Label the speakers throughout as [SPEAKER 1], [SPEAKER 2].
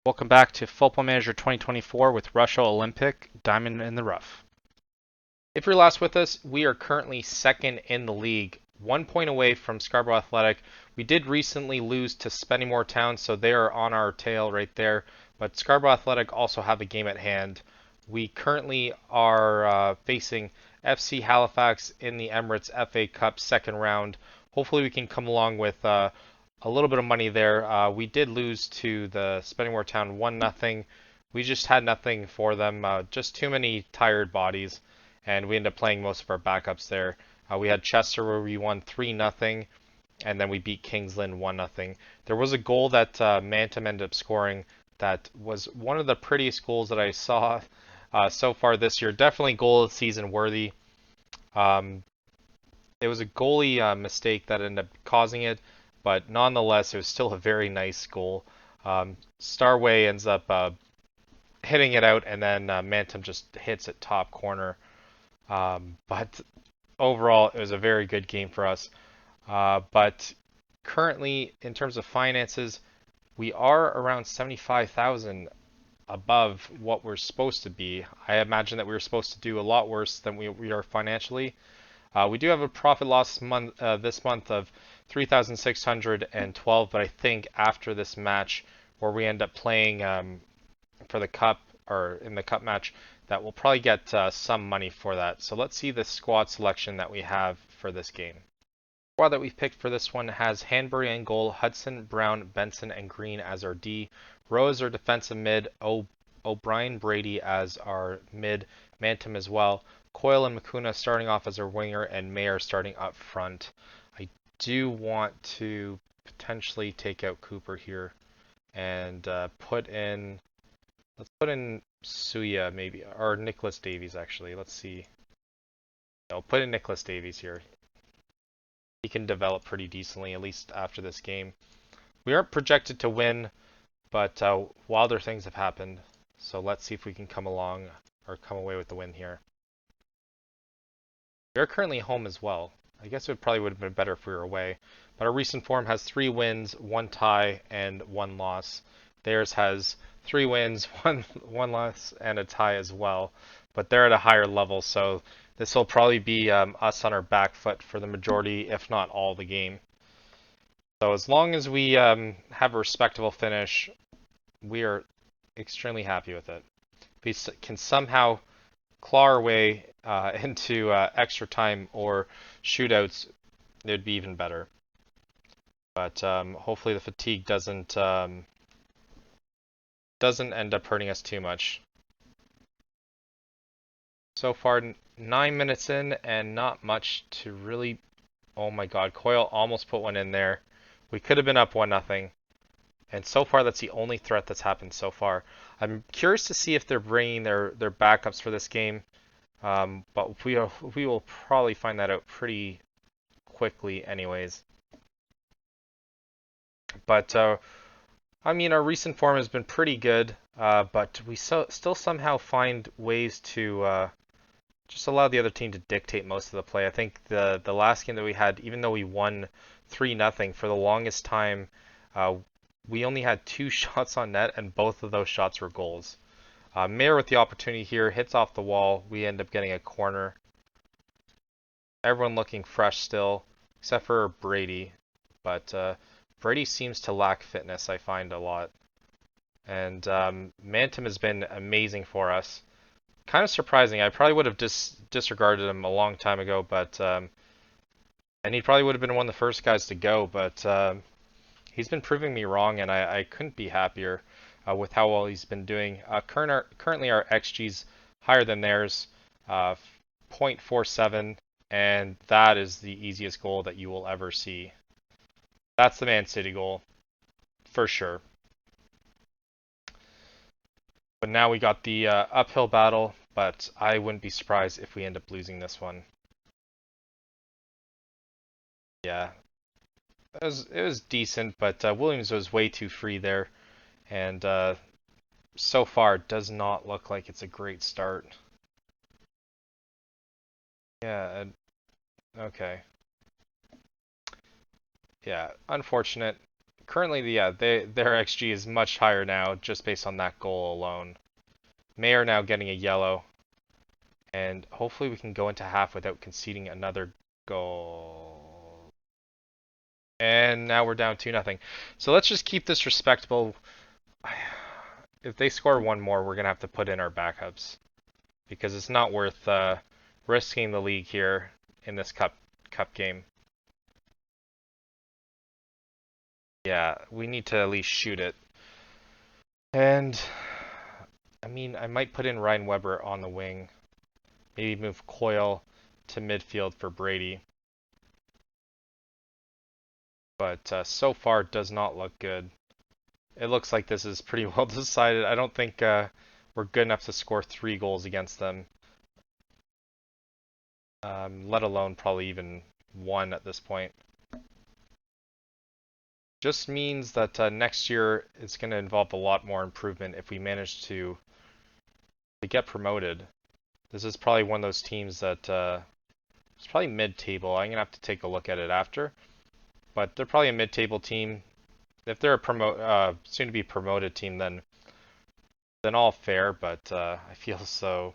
[SPEAKER 1] Welcome back to Football Manager 2024 with Rushall Olympic, Diamond in the Rough. If you're last with us, we are currently second in the league, 1 point away from Scarborough Athletic. We did recently lose to Spennymoor Town, so they are on our tail right there. But Scarborough Athletic also have a game at hand. We currently are facing FC Halifax in the Emirates FA Cup second round. Hopefully we can come along with a little bit of money there. We did lose to the Spennymoor Town 1-0. We just had nothing for them, just too many tired bodies, and we ended up playing most of our backups there. We had Chester where we won 3-0, and then we beat Kingsland 1-0. There was a goal that Mantum ended up scoring that was one of the prettiest goals that I saw so far this year. Definitely goal of the season worthy. It was a goalie mistake that ended up causing it, but nonetheless, it was still a very nice goal. Starway ends up hitting it out, and then Mantum just hits it top corner. But overall, it was a very good game for us. But currently, in terms of finances, we are around 75,000 above what we're supposed to be. I imagine that we were supposed to do a lot worse than we are financially. We do have a profit loss month this month of 3,612, but I think after this match where we end up playing for the cup or in the cup match, that we'll probably get some money for that. So let's see the squad selection that we have for this game. The squad that we've picked for this one has Hanbury in goal, Hudson, Brown, Benson, and Green as our D. Rose our defensive mid, O'Brien, Brady as our mid, Mantum as well. Coyle and Makuna starting off as our winger, and Mayer starting up front. I do want to potentially take out Cooper here and let's put in Suya maybe, or Nicholas Davies actually. Let's see. No, put in Nicholas Davies here. He can develop pretty decently, at least after this game. We aren't projected to win, but wilder things have happened. So let's see if we can come along or come away with the win here. We are currently home as well. I guess it probably would have been better if we were away. But our recent form has 3 wins, 1 tie, and 1 loss. Theirs has 3 wins, one loss, and a tie as well. But they're at a higher level, so this will probably be us on our back foot for the majority, if not all, the game. So as long as we have a respectable finish, we are extremely happy with it. If we can somehow claw our way into extra time or shootouts, it would be even better. But hopefully the fatigue doesn't end up hurting us too much. So far, 9 minutes in and not much to really. Oh my God, Coyle almost put one in there. We could have been up 1-0. And so far, that's the only threat that's happened so far. I'm curious to see if they're bringing their backups for this game. But we will probably find that out pretty quickly anyways. But I mean, our recent form has been pretty good, but we still somehow find ways to just allow the other team to dictate most of the play. I think the last game that we had, even though we won 3-0, for the longest time, we only had 2 shots on net, and both of those shots were goals. Mayer with the opportunity here, hits off the wall. We end up getting a corner. Everyone looking fresh still, except for Brady. But Brady seems to lack fitness, I find a lot. And Mantum has been amazing for us. Kind of surprising. I probably would have disregarded him a long time ago, but and he probably would have been one of the first guys to go. But he's been proving me wrong, and I couldn't be happier with how well he's been doing. Currently, our XG's higher than theirs, 0.47, and that is the easiest goal that you will ever see. That's the Man City goal, for sure. But now we got the uphill battle, but I wouldn't be surprised if we end up losing this one. Yeah, it was decent, but Williams was way too free there, and so far it does not look like it's a great start. Yeah, okay. Yeah, unfortunate, currently, yeah, their XG is much higher now just based on that goal alone. Mayer now getting a yellow, and hopefully we can go into half without conceding another goal. And now we're down 2-0. So let's just keep this respectable. If they score one more, we're gonna have to put in our backups because it's not worth risking the league here in this cup game. Yeah, we need to at least shoot it. And I mean, I might put in Ryan Weber on the wing. Maybe move Coyle to midfield for Brady. But so far it does not look good. It looks like this is pretty well decided. I don't think we're good enough to score 3 goals against them. Let alone probably even 1 at this point. Just means that next year it's going to involve a lot more improvement if we manage to get promoted. This is probably one of those teams that it's probably mid-table. I'm going to have to take a look at it after. But they're probably a mid-table team. If they're a soon-to-be promoted team, then all fair. But I feel so.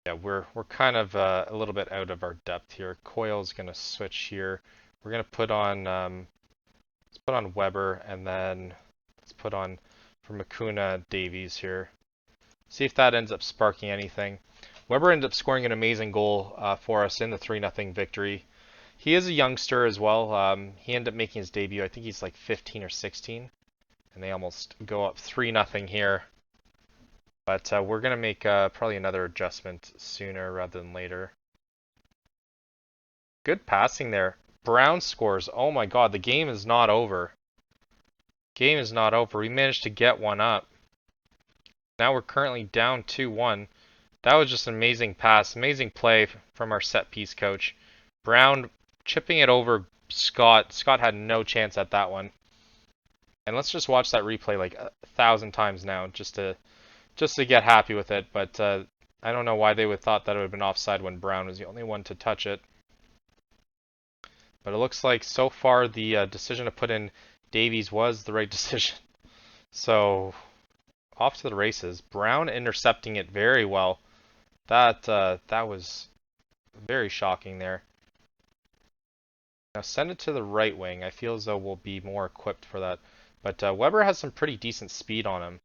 [SPEAKER 1] Yeah, we're kind of a little bit out of our depth here. Coyle's going to switch here. We're going to put on let's put on Weber, and then let's put on for Makuna Davies here. See if that ends up sparking anything. Weber ended up scoring an amazing goal for us in the 3-0 victory. He is a youngster as well. He ended up making his debut. I think he's like 15 or 16. And they almost go up 3-0 here. But we're going to make probably another adjustment sooner rather than later. Good passing there. Brown scores. Oh my god, the game is not over. Game is not over. We managed to get one up. Now we're currently down 2-1. That was just an amazing pass, amazing play from our set piece coach. Brown chipping it over Scott. Scott had no chance at that one. And let's just watch that replay like 1,000 times now just to get happy with it. But I don't know why they would thought that it would have been offside when Brown was the only one to touch it. But it looks like so far the decision to put in Davies was the right decision. So off to the races. Brown intercepting it very well. That was very shocking there. Now send it to the right wing. I feel as though we'll be more equipped for that. But Weber has some pretty decent speed on him.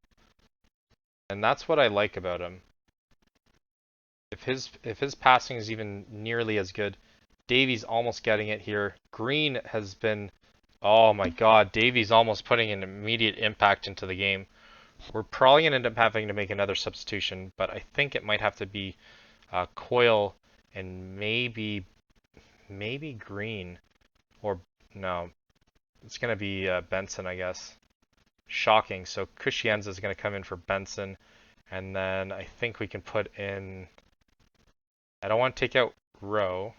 [SPEAKER 1] And that's what I like about him. If his passing is even nearly as good. Davies almost getting it here. Green has been, oh my god, Davies almost putting an immediate impact into the game. We're probably going to end up having to make another substitution, but I think it might have to be Coyle and maybe Green. Or, no, it's going to be Benson, I guess. Shocking. So Cushienza is going to come in for Benson. And then I think we can put in, I don't want to take out Rowe.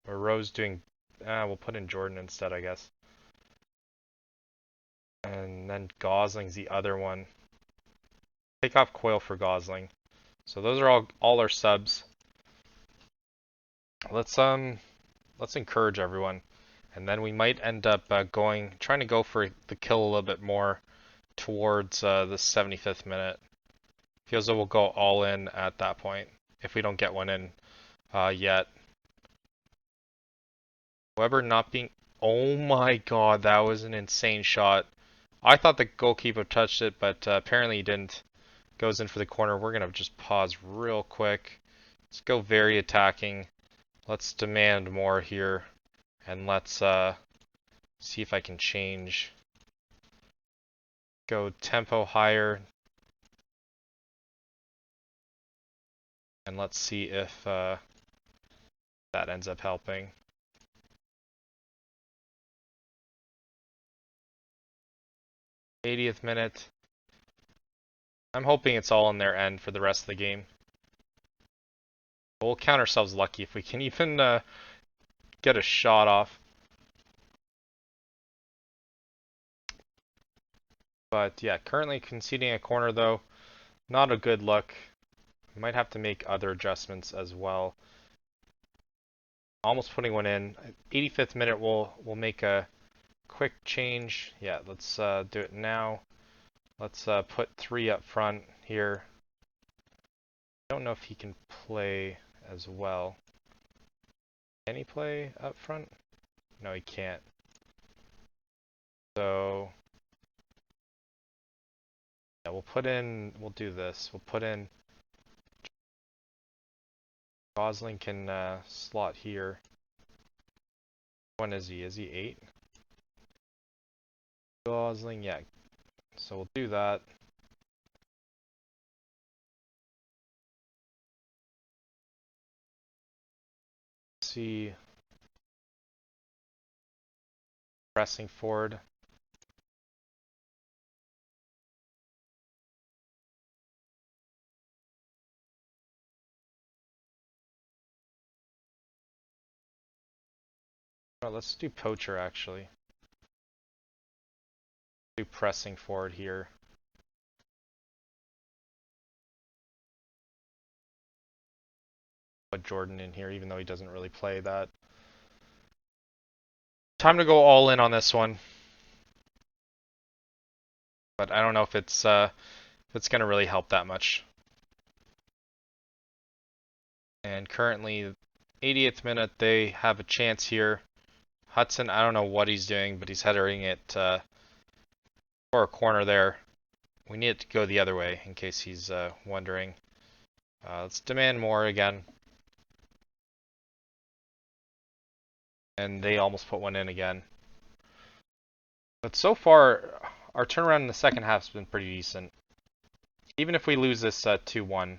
[SPEAKER 1] Or Rowe's doing, we'll put in Jordan instead, I guess. And then Gosling's the other one. Take off Coyle for Gosling. So those are all our subs. Let's encourage everyone. And then we might end up trying to go for the kill a little bit more towards the 75th minute. Feels like we'll go all in at that point if we don't get one in yet. Weber not being... Oh my god, that was an insane shot. I thought the goalkeeper touched it, but apparently he didn't. Goes in for the corner. We're going to just pause real quick. Let's go very attacking. Let's demand more here. And let's see if I can change. Go tempo higher. And let's see if that ends up helping. 80th minute. I'm hoping it's all in their end for the rest of the game. But we'll count ourselves lucky if we can even get a shot off. But yeah, currently conceding a corner though. Not a good look. We might have to make other adjustments as well. Almost putting one in. 85th minute we'll make a quick change. Yeah, let's do it now. Let's put 3 up front here. I don't know if he can play as well. Can he play up front? No, he can't. So yeah, we'll do this. We'll put in Gosling can slot here. When is he? Is he 8? Gosling, yeah. So we'll do that. See, pressing forward. Oh, let's do poacher actually. Do pressing forward here. Put Jordan in here, even though he doesn't really play that. Time to go all in on this one. But I don't know if it's gonna really help that much. And currently, 80th minute, they have a chance here. Hudson, I don't know what he's doing, but he's headering it for a corner there. We need it to go the other way, in case he's wondering. Let's demand more again. And they almost put one in again. But so far, our turnaround in the second half has been pretty decent. Even if we lose this 2-1,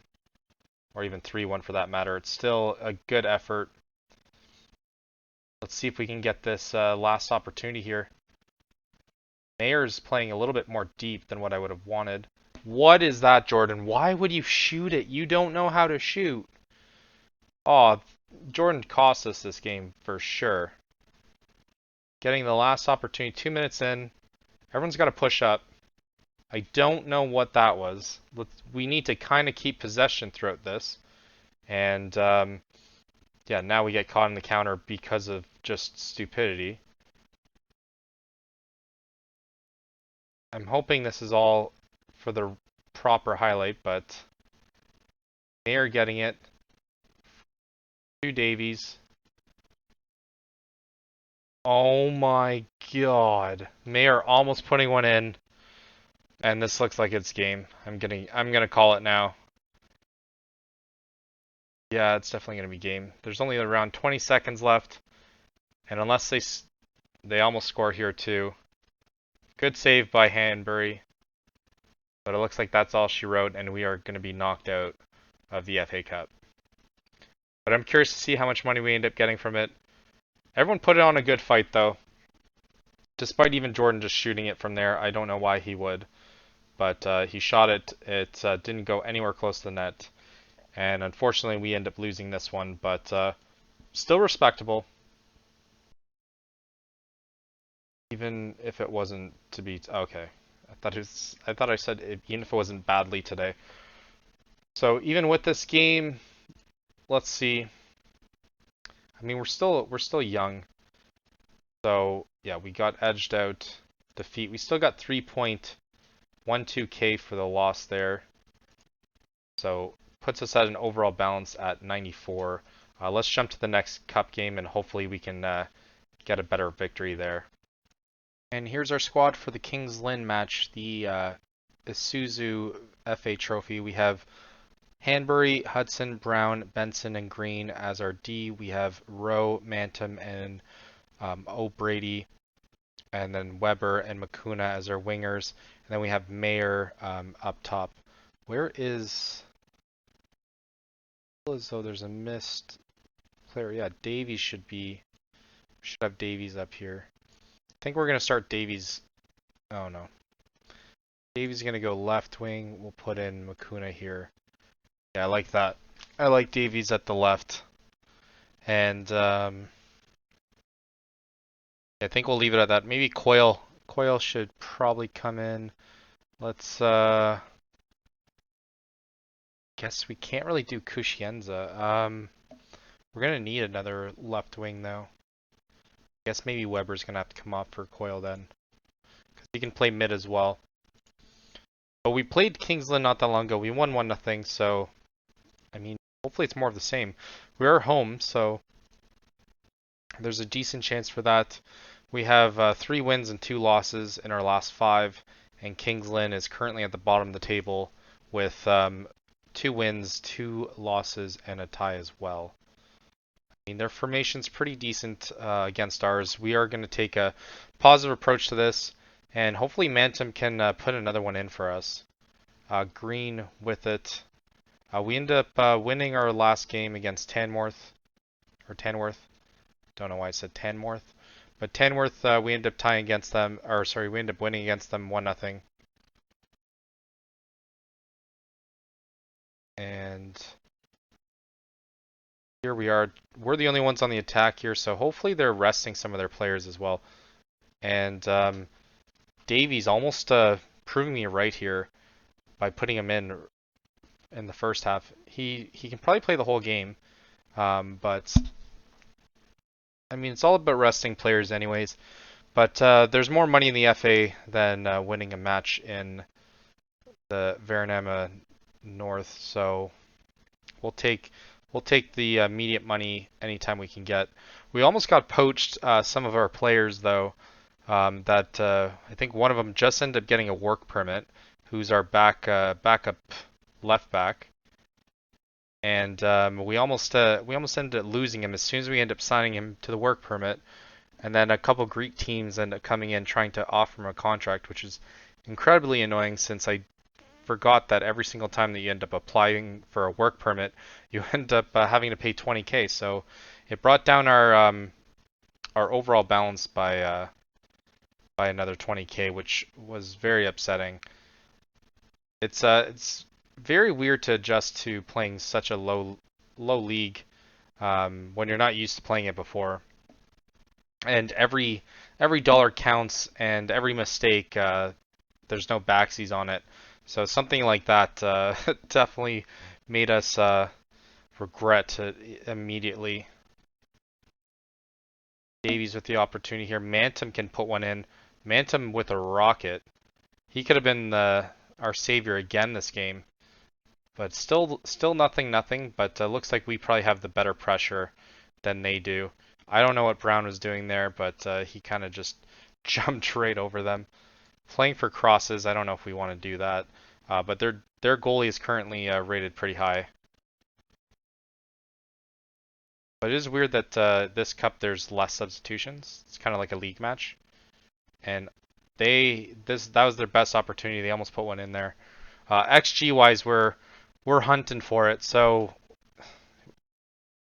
[SPEAKER 1] or even 3-1 for that matter, it's still a good effort. Let's see if we can get this last opportunity here. Mayer's playing a little bit more deep than what I would have wanted. What is that, Jordan? Why would you shoot it? You don't know how to shoot. Oh, Jordan cost us this game for sure. Getting the last opportunity, 2 minutes in. Everyone's got to push up. I don't know what that was. We need to kind of keep possession throughout this. And yeah, now we get caught in the counter because of just stupidity. I'm hoping this is all for the proper highlight, but Mayer getting it. To Davies. Oh my god. Mayer almost putting one in. And this looks like it's game. I'm gonna call it now. Yeah, it's definitely gonna be game. There's only around 20 seconds left. And unless they almost score here too. Good save by Hanbury. But it looks like that's all she wrote, and we are going to be knocked out of the FA Cup. But I'm curious to see how much money we end up getting from it. Everyone put it on a good fight, though. Despite even Jordan just shooting it from there, I don't know why he would. But he shot it. It didn't go anywhere close to the net. And unfortunately, we end up losing this one, but still respectable. Even if it wasn't to be okay. I thought I said even if it wasn't badly today. So even with this game, let's see. I mean, we're still young. So yeah, we got edged out. Defeat. We still got 3.12k for the loss there. So puts us at an overall balance at 94. Let's jump to the next cup game and hopefully we can get a better victory there. And here's our squad for the Kings Lynn match, the Isuzu FA Trophy. We have Hanbury, Hudson, Brown, Benson, and Green as our D. We have Rowe, Mantum, and O'Brady, and then Weber and Makuna as our wingers. And then we have Mayer up top. Where is... as though there's a missed player. Yeah, Davies should be... We should have Davies up here. I think we're going to start Davies. Oh, no. Davies is going to go left wing. We'll put in Makuna here. Yeah, I like that. I like Davies at the left. And I think we'll leave it at that. Maybe Coyle. Coyle should probably come in. Let's guess we can't really do Kushienza. We're gonna need another left wing though. Guess maybe Weber's going to have to come off for Coyle then, because he can play mid as well. But we played Kingsland not that long ago. We won 1-0, so I mean, hopefully it's more of the same. We are home, so there's a decent chance for that. We have 3 wins and 2 losses in our last 5, and Kingsland is currently at the bottom of the table with 2 wins, 2 losses, and a tie as well. I mean, their formation's pretty decent against ours. We are going to take a positive approach to this, and hopefully Mantum can put another one in for us. Green with it. We end up winning our last game against Tanworth. Don't know why I said Tanworth. But Tanworth, we end up tying against them, or sorry, we end up winning against them 1-0. And here we are. We're the only ones on the attack here, so hopefully they're resting some of their players as well. And Davies almost proving me right here by putting him in the first half. He can probably play the whole game, but I mean it's all about resting players anyways. But there's more money in the FA than winning a match in the Veronema North, so we'll take the immediate money anytime we can get. We almost got poached some of our players though. That I think one of them just ended up getting a work permit, who's our backup left back, and we almost ended up losing him as soon as we ended up signing him to the work permit. And then a couple Greek teams end up coming in trying to offer him a contract, which is incredibly annoying since I forgot that every single time that you end up applying for a work permit, you end up having to pay 20K. So it brought down our overall balance by another 20K, which was very upsetting. It's very weird to adjust to playing such a low league when you're not used to playing it before. And every dollar counts, and every mistake there's no backsies on it. So something like that definitely made us regret it immediately. Davies with the opportunity here. Mantum can put one in. Mantum with a rocket. He could have been our savior again this game. But still nothing. But looks like we probably have the better pressure than they do. I don't know what Brown was doing there, but he kind of just jumped right over them. Playing for crosses, I don't know if we want to do that. But their goalie is currently rated pretty high. But it is weird that this cup there's less substitutions. It's kind of like a league match. And that was their best opportunity. They almost put one in there. XG wise, we're hunting for it. So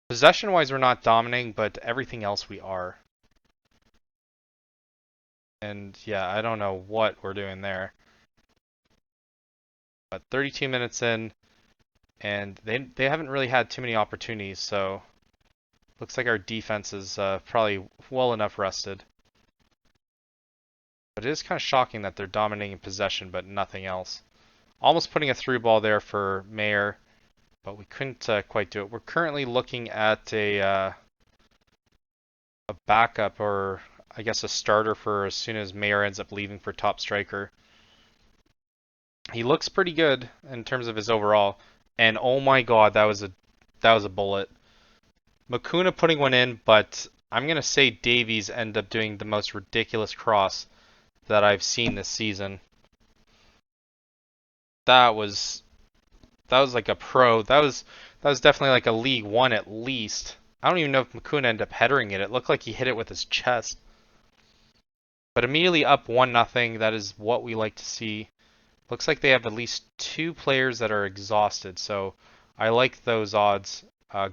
[SPEAKER 1] possession wise, we're not dominating, but everything else we are. And yeah, I don't know what we're doing there. But 32 minutes in, and they haven't really had too many opportunities, so looks like our defense is probably well enough rested. But it is kind of shocking that they're dominating possession, but nothing else. Almost putting a through ball there for Mayer, but we couldn't quite do it. We're currently looking at a backup, or I guess a starter for as soon as Mayer ends up leaving for top striker. He looks pretty good in terms of his overall, and oh my god, that was a bullet. Makuna putting one in, but I'm gonna say Davies ended up doing the most ridiculous cross that I've seen this season. That was like a pro. That was definitely like a League One at least. I don't even know if Makuna ended up headering it. It looked like he hit it with his chest. But immediately up 1-0. That is what we like to see. Looks like they have at least 2 players that are exhausted, so I like those odds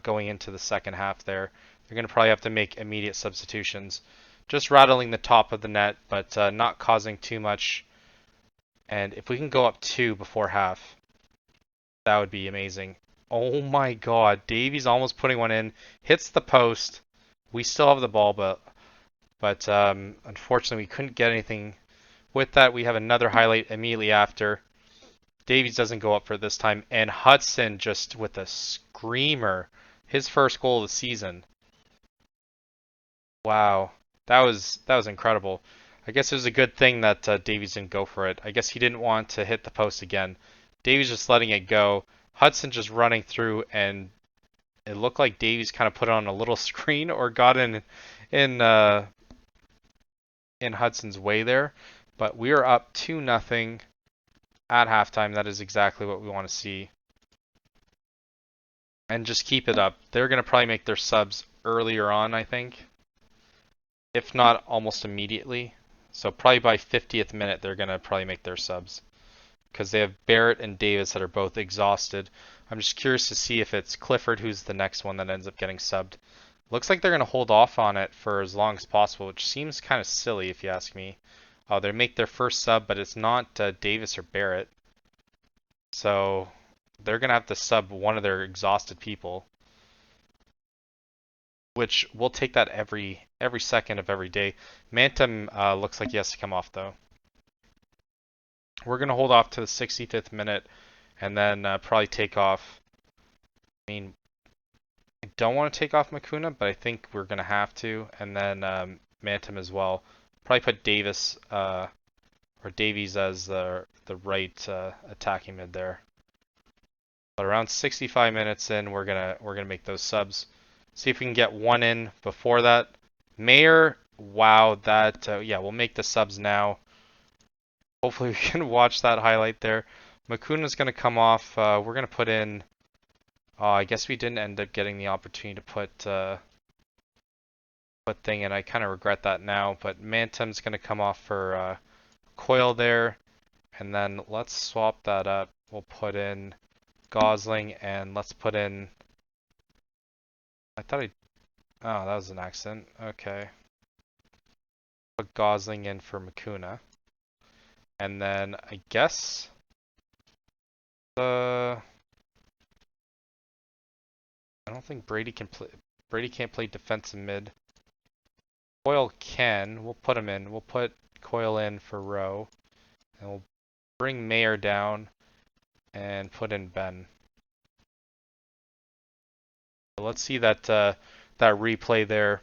[SPEAKER 1] going into the second half there. They're going to probably have to make immediate substitutions. Just rattling the top of the net, but not causing too much. And if we can go up 2 before half, that would be amazing. Oh my god, Davies almost putting one in. Hits the post. We still have the ball, but unfortunately we couldn't get anything. With that, we have another highlight immediately after. Davies doesn't go up for it this time, and Hudson just with a screamer. His first goal of the season. Wow. That was incredible. I guess it was a good thing that Davies didn't go for it. I guess he didn't want to hit the post again. Davies just letting it go. Hudson just running through, and it looked like Davies kind of put it on a little screen or got in uh, in Hudson's way there. But we are up 2-0 at halftime. That is exactly what we want to see. And just keep it up. They're going to probably make their subs earlier on, I think. If not almost immediately. So probably by 50th minute, they're going to probably make their subs. Because they have Barrett and Davis that are both exhausted. I'm just curious to see if it's Clifford who's the next one that ends up getting subbed. Looks like they're going to hold off on it for as long as possible, which seems kind of silly if you ask me. They make their first sub, but it's not Davis or Barrett. So they're going to have to sub one of their exhausted people. Which we'll take that every second of every day. Mantum looks like he has to come off though. We're going to hold off to the 65th minute and then probably take off. I mean, I don't want to take off Makuna, but I think we're going to have to. And then Mantum as well. Probably put Davis or Davies as the right attacking mid there. But around 65 minutes in, we're gonna make those subs. See if we can get one in before that. Mayer, wow, that yeah, we'll make the subs now. Hopefully we can watch that highlight there. Makuna's gonna come off. We're gonna put in. I guess we didn't end up getting the opportunity to put thing in. I kind of regret that now. But Mantum's gonna come off for Coyle there, and then let's swap that up. We'll put in Gosling and let's put in. I thought oh, that was an accident. Okay. Put Gosling in for Makuna. And then I guess I don't think Brady can play. Brady can't play defensive mid. Coyle can. We'll put him in. We'll put Coyle in for Rowe. And we'll bring Mayer down and put in Ben. So let's see that replay there.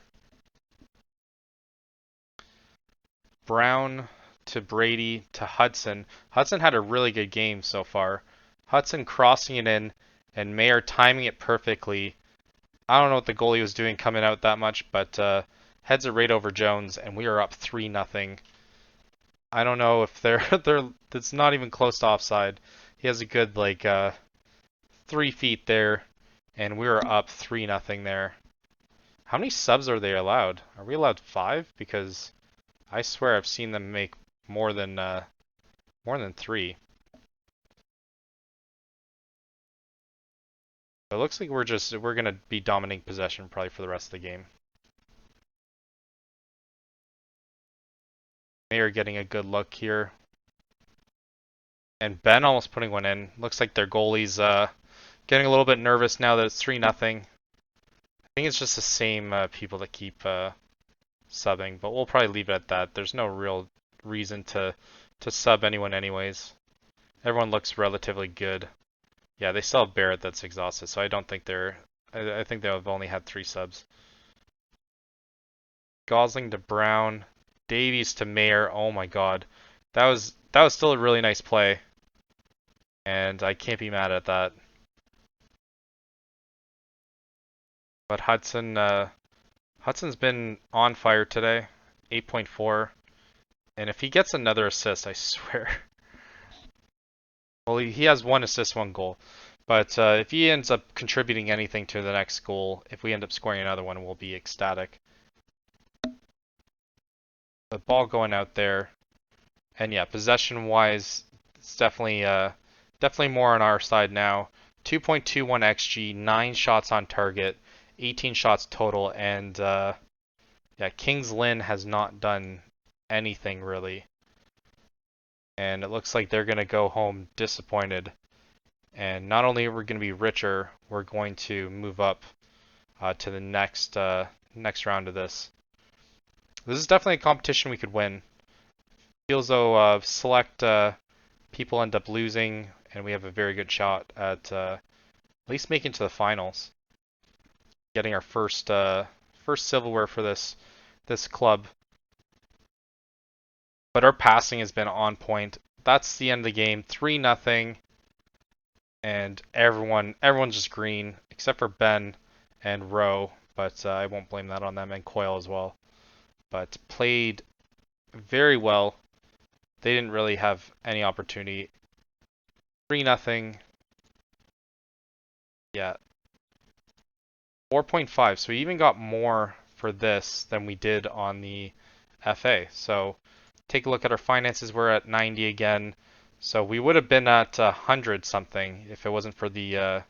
[SPEAKER 1] Brown to Brady to Hudson. Hudson had a really good game so far. Hudson crossing it in and Mayer timing it perfectly. I don't know what the goalie was doing coming out that much, but heads it right over Jones and we are up 3-0. I don't know if it's not even close to offside. He has a good 3 feet there and we are up 3-0 there. How many subs are they allowed? Are we allowed 5? Because I swear I've seen them make more than 3. It looks like we're gonna be dominating possession probably for the rest of the game. Mayer getting a good look here. And Ben almost putting one in. Looks like their goalie's getting a little bit nervous now that it's 3-0. I think it's just the same people that keep subbing, but we'll probably leave it at that. There's no real reason to sub anyone anyways. Everyone looks relatively good. Yeah, they still have Barrett that's exhausted, so I don't think I think they've only had 3 subs. Gosling to Brown, Davies to Mayer. Oh my god. That was still a really nice play. And I can't be mad at that. But Hudson's been on fire today. 8.4. And if he gets another assist, I swear. Well, he has 1 assist, 1 goal. But if he ends up contributing anything to the next goal, if we end up scoring another one, we'll be ecstatic. The ball going out there. And yeah, possession-wise, it's definitely more on our side now. 2.21 XG, 9 shots on target, 18 shots total, and yeah, Kings Lynn has not done anything really. And it looks like they're going to go home disappointed. And not only are we going to be richer, we're going to move up to the next round of this. This is definitely a competition we could win. Feels though select people end up losing, and we have a very good shot at least making to the finals. Getting our first silverware for this this club. But our passing has been on point. That's the end of the game. 3-0, and everyone's just green except for Ben and Rowe, but I won't blame that on them, and Coyle as well. But played very well. They didn't really have any opportunity. 3-0. Yeah. 4.5. So we even got more for this than we did on the FA. So take a look at our finances. We're at 90 again. So we would have been at 100 something if it wasn't for the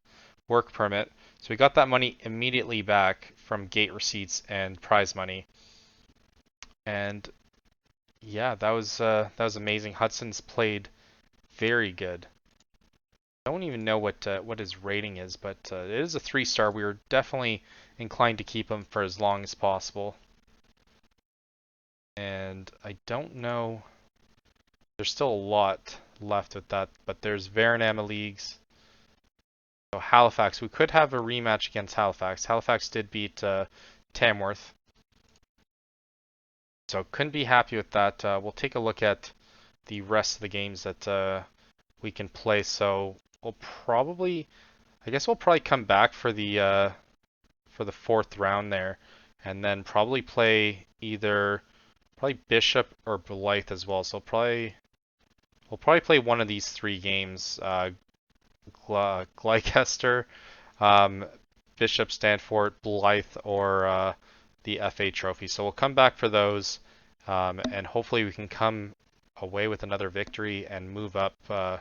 [SPEAKER 1] work permit. So we got that money immediately back from gate receipts and prize money. And yeah, that was amazing. Hudson's played very good. I don't even know what his rating is, but it is a 3-star. We were definitely inclined to keep him for as long as possible. And I don't know. There's still a lot left with that, but there's Veronama leagues. So Halifax, we could have a rematch against Halifax. Halifax did beat Tamworth, so couldn't be happy with that. We'll take a look at the rest of the games that we can play. So I guess we'll probably come back for the fourth round there, and then probably play probably Bishop or Blythe as well. So we'll probably play one of these three games. Gleicester, Bishop, Stanford, Blythe, or the FA Trophy. So we'll come back for those, and hopefully we can come away with another victory and move up the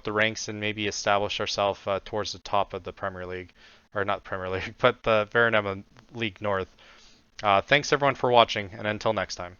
[SPEAKER 1] ranks and maybe establish ourselves towards the top of the Premier League, or not Premier League, but the Veronama League North. Thanks everyone for watching, and until next time.